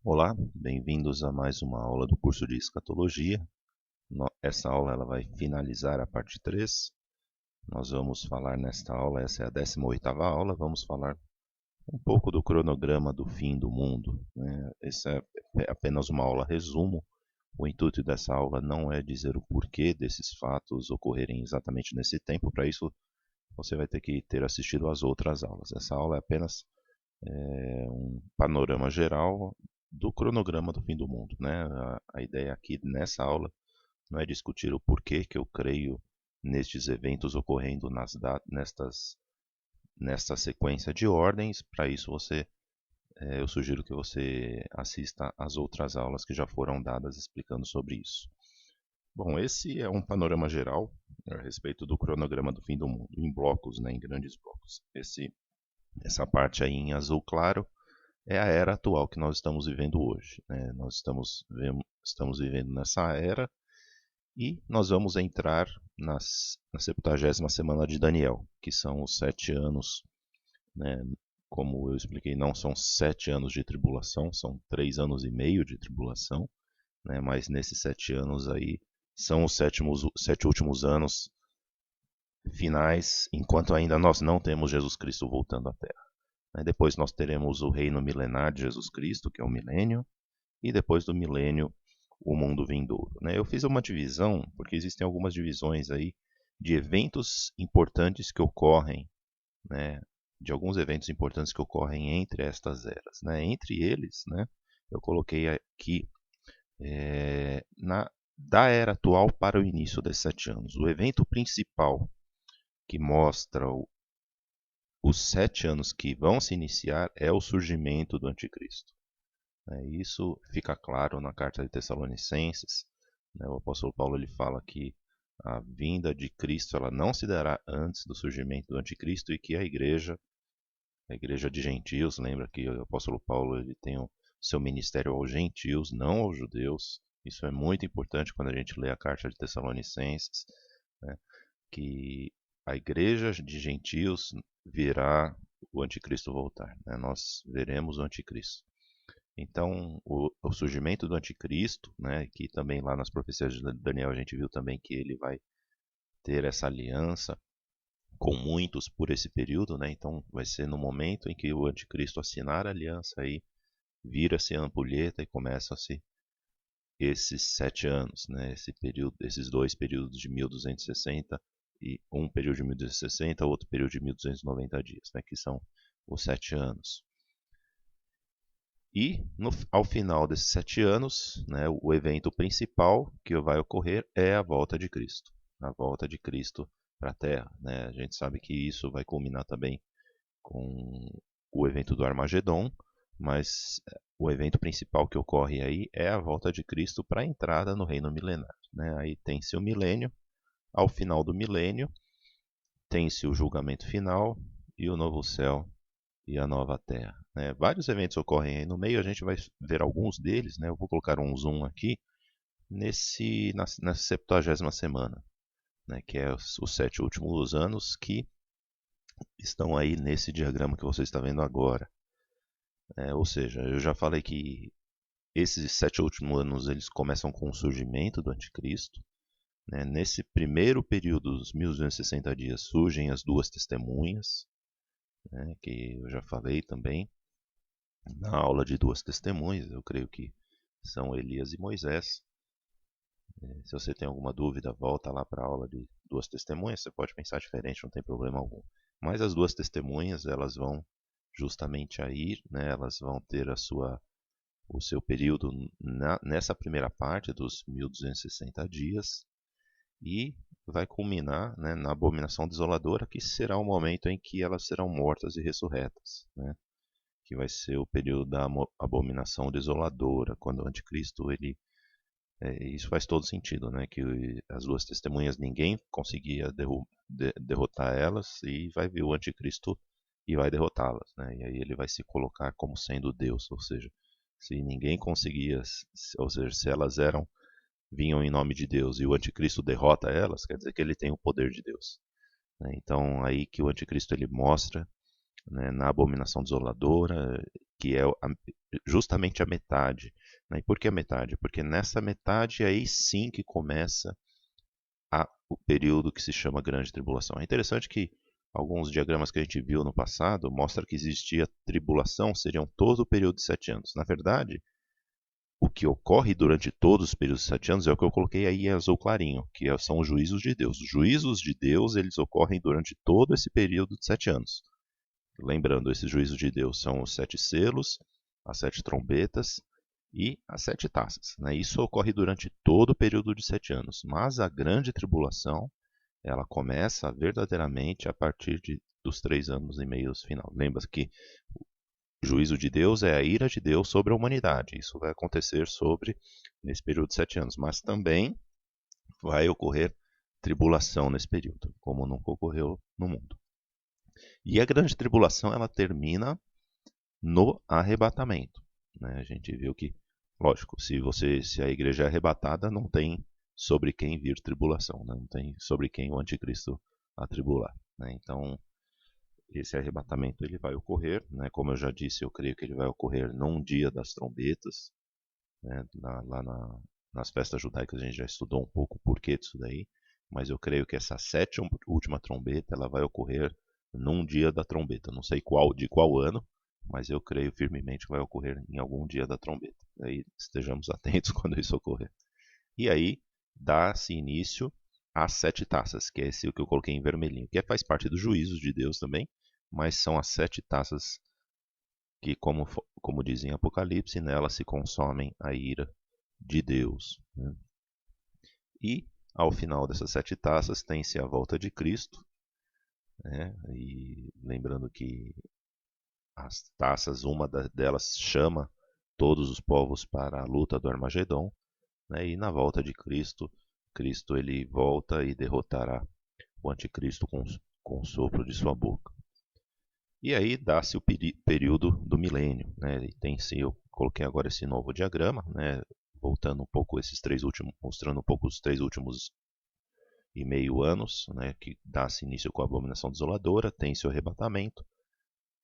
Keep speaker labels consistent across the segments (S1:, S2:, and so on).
S1: Olá, bem-vindos a mais uma aula do curso de Escatologia. Essa aula ela vai finalizar a parte 3. Nós vamos falar nesta aula, essa é a 18ª aula, vamos falar um pouco do cronograma do fim do mundo, né? Essa é apenas uma aula resumo. O intuito dessa aula não é dizer o porquê desses fatos ocorrerem exatamente nesse tempo. Para isso, você vai ter que ter assistido às outras aulas. Essa aula é apenas um panorama geral do cronograma do fim do mundo, né? A ideia aqui nessa aula não é discutir o porquê que eu creio nestes eventos ocorrendo nesta sequência de ordens. Para isso eu sugiro que você assista às outras aulas que já foram dadas explicando sobre isso. Bom, esse é um panorama geral a respeito do cronograma do fim do mundo, em blocos, né, em grandes blocos. Essa parte aí em azul claro é a era atual que nós estamos vivendo hoje, né? Nós estamos vivendo nessa era e nós vamos entrar na 70ª semana de Daniel, que são os 7 anos, né? Como eu expliquei, não são 7 anos de tribulação, são 3 anos e meio de tribulação, né? Mas nesses 7 anos aí são os 7 últimos anos finais, enquanto ainda nós não temos Jesus Cristo voltando à Terra. Depois nós teremos o reino milenar de Jesus Cristo, que é o milênio, e depois do milênio, o mundo vindouro. Eu fiz uma divisão, porque existem algumas divisões aí de eventos importantes que ocorrem, né, de alguns eventos importantes que ocorrem entre estas eras. Entre eles, eu coloquei aqui da era atual para o início desses 7 anos. O evento principal que mostra os 7 anos que vão se iniciar é o surgimento do anticristo. Isso fica claro na carta de Tessalonicenses. O apóstolo Paulo ele fala que a vinda de Cristo ela não se dará antes do surgimento do anticristo e que a igreja de gentios, lembra que o apóstolo Paulo ele tem o seu ministério aos gentios, não aos judeus. Isso é muito importante quando a gente lê a carta de Tessalonicenses, né, que a igreja de gentios virá o anticristo voltar. Nós veremos o anticristo. Então, o surgimento do anticristo, que também lá nas profecias de Daniel a gente viu também que ele vai ter essa aliança com muitos por esse período, então vai ser no momento em que o anticristo assinar a aliança aí, vira-se a ampulheta e começam-se esses 7 anos, esses dois períodos de 1260 e um período de 1260, outro período de 1290 dias, que são os 7 anos. E ao final desses 7 anos, o evento principal que vai ocorrer é a volta de Cristo. A volta de Cristo para a Terra. A gente sabe que isso vai culminar também com o evento do Armagedon, mas o evento principal que ocorre aí é a volta de Cristo para a entrada no reino milenar. Aí tem-se o milênio, ao final do milênio tem-se o julgamento final e o novo céu e a nova terra. Vários eventos ocorrem aí no meio, a gente vai ver alguns deles, eu vou colocar um zoom aqui, na 70ª semana, que é os 7 últimos anos que estão aí nesse diagrama que você está vendo agora. Ou seja, eu já falei que esses 7 últimos anos eles começam com o surgimento do anticristo. Nesse primeiro período dos 1260 dias surgem as duas testemunhas, que eu já falei também na aula de duas testemunhas, eu creio que são Elias e Moisés. Se você tem alguma dúvida, volta lá para a aula de duas testemunhas, você pode pensar diferente, não tem problema algum. Mas as duas testemunhas, elas vão justamente aí, elas vão ter o seu período nessa primeira parte dos 1260 dias e vai culminar na abominação desoladora, que será o momento em que elas serão mortas e ressurretas, que vai ser o período da abominação desoladora, quando o anticristo isso faz todo sentido, que as duas testemunhas ninguém conseguia derrotar elas e vai vir o anticristo e vai derrotá-las, e aí ele vai se colocar como sendo Deus, ou seja, se ninguém conseguia, ou seja, se elas vinham em nome de Deus e o anticristo derrota elas, quer dizer que ele tem o poder de Deus. Então aí que o anticristo ele mostra, na abominação desoladora, que é justamente a metade. Né? E por que a metade? Porque nessa metade aí sim que começa o período que se chama Grande Tribulação. É interessante que alguns diagramas que a gente viu no passado mostram que existia tribulação, seriam todo o período de 7 anos. Na verdade, o que ocorre durante todos os períodos de 7 anos é o que eu coloquei aí em azul clarinho, que são os juízos de Deus. Os juízos de Deus, eles ocorrem durante todo esse período de 7 anos. Lembrando, esses juízos de Deus são os 7 selos, as 7 trombetas e as 7 taças. Né? Isso ocorre durante todo o período de 7 anos. Mas a grande tribulação, ela começa verdadeiramente a partir dos 3 anos e meio final. Lembra que o juízo de Deus é a ira de Deus sobre a humanidade. Isso vai acontecer nesse período de 7 anos. Mas também vai ocorrer tribulação nesse período, como nunca ocorreu no mundo. E a grande tribulação ela termina no arrebatamento. Né? A gente viu que, lógico, se a igreja é arrebatada, não tem sobre quem vir tribulação, né? Não tem sobre quem o anticristo atribular. Né? Então, esse arrebatamento ele vai ocorrer, né? Como eu já disse, eu creio que ele vai ocorrer num dia das trombetas. Né? Nas festas judaicas a gente já estudou um pouco o porquê disso daí, mas eu creio que essa sétima última trombeta ela vai ocorrer num dia da trombeta. Não sei de qual ano, mas eu creio firmemente que vai ocorrer em algum dia da trombeta. Aí estejamos atentos quando isso ocorrer. E aí dá-se início às 7 taças, que é esse que eu coloquei em vermelhinho, que faz parte dos juízos de Deus também, mas são as 7 taças que, como diz em Apocalipse, nelas se consomem a ira de Deus. Né? E ao final dessas 7 taças tem-se a volta de Cristo, né? E lembrando que as taças, uma delas chama todos os povos para a luta do Armagedon, né? E na volta de Cristo, Cristo ele volta e derrotará o anticristo com o sopro de sua boca. E aí dá-se o período do milênio, né? E eu coloquei agora esse novo diagrama, né? Voltando um pouco mostrando um pouco os 3 últimos e meio anos, né? Que dá-se início com a abominação desoladora, tem-se o arrebatamento,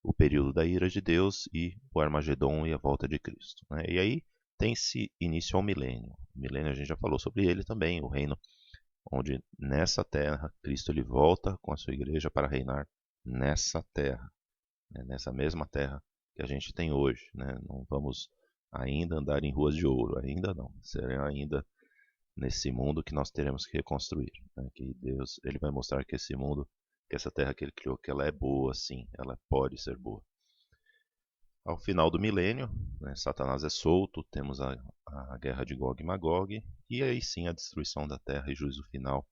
S1: o período da ira de Deus e o Armagedon e a volta de Cristo. Né? E aí tem-se início ao milênio. O milênio a gente já falou sobre ele também, o reino onde nessa terra Cristo ele volta com a sua igreja para reinar nessa terra, né? Nessa mesma terra que a gente tem hoje. Né? Não vamos ainda andar em ruas de ouro, ainda não. Será ainda nesse mundo que nós teremos que reconstruir. Né? Que Deus ele vai mostrar que esse mundo, que essa terra que ele criou, que ela é boa, sim, ela pode ser boa. Ao final do milênio, né, Satanás é solto, temos a guerra de Gog e Magog, e aí sim a destruição da terra e juízo final,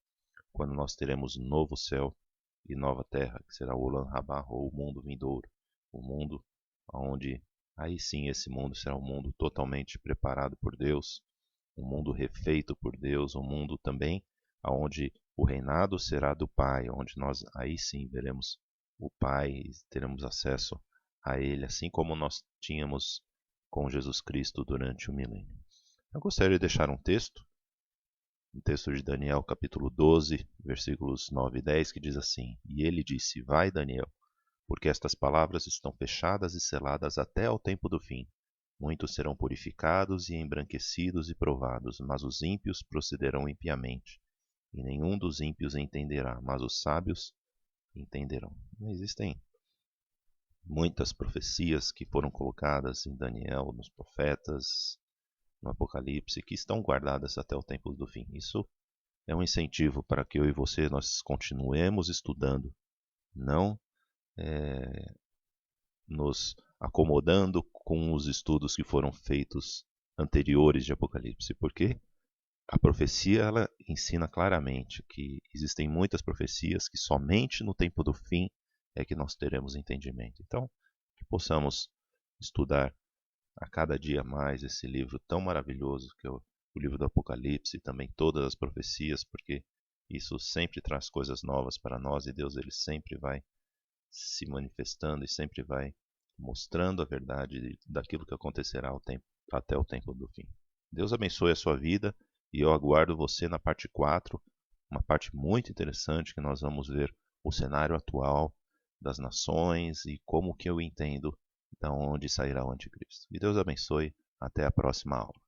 S1: quando nós teremos novo céu e nova terra, que será o Olam Rabá, ou o mundo vindouro, o mundo onde aí sim esse mundo será um mundo totalmente preparado por Deus, um mundo refeito por Deus, um mundo também onde o reinado será do Pai, onde nós aí sim veremos o Pai e teremos acesso a Ele, assim como nós tínhamos com Jesus Cristo durante o milênio. Eu gostaria de deixar um texto de Daniel, capítulo 12, versículos 9 e 10, que diz assim: E ele disse: Vai, Daniel, porque estas palavras estão fechadas e seladas até ao tempo do fim. Muitos serão purificados e embranquecidos e provados, mas os ímpios procederão impiamente. E nenhum dos ímpios entenderá, mas os sábios entenderão. Existem muitas profecias que foram colocadas em Daniel, nos profetas, no Apocalipse, que estão guardadas até o tempo do fim. Isso é um incentivo para que eu e você nós continuemos estudando, não nos acomodando com os estudos que foram feitos anteriores de Apocalipse, porque a profecia ela ensina claramente que existem muitas profecias que somente no tempo do fim é que nós teremos entendimento. Então, que possamos estudar a cada dia mais esse livro tão maravilhoso que é o livro do Apocalipse e também todas as profecias, porque isso sempre traz coisas novas para nós e Deus ele sempre vai se manifestando e sempre vai mostrando a verdade daquilo que acontecerá até o tempo do fim. Deus abençoe a sua vida e eu aguardo você na parte 4, uma parte muito interessante que nós vamos ver o cenário atual das nações e como que eu entendo da onde sairá o anticristo. E Deus abençoe. Até a próxima aula.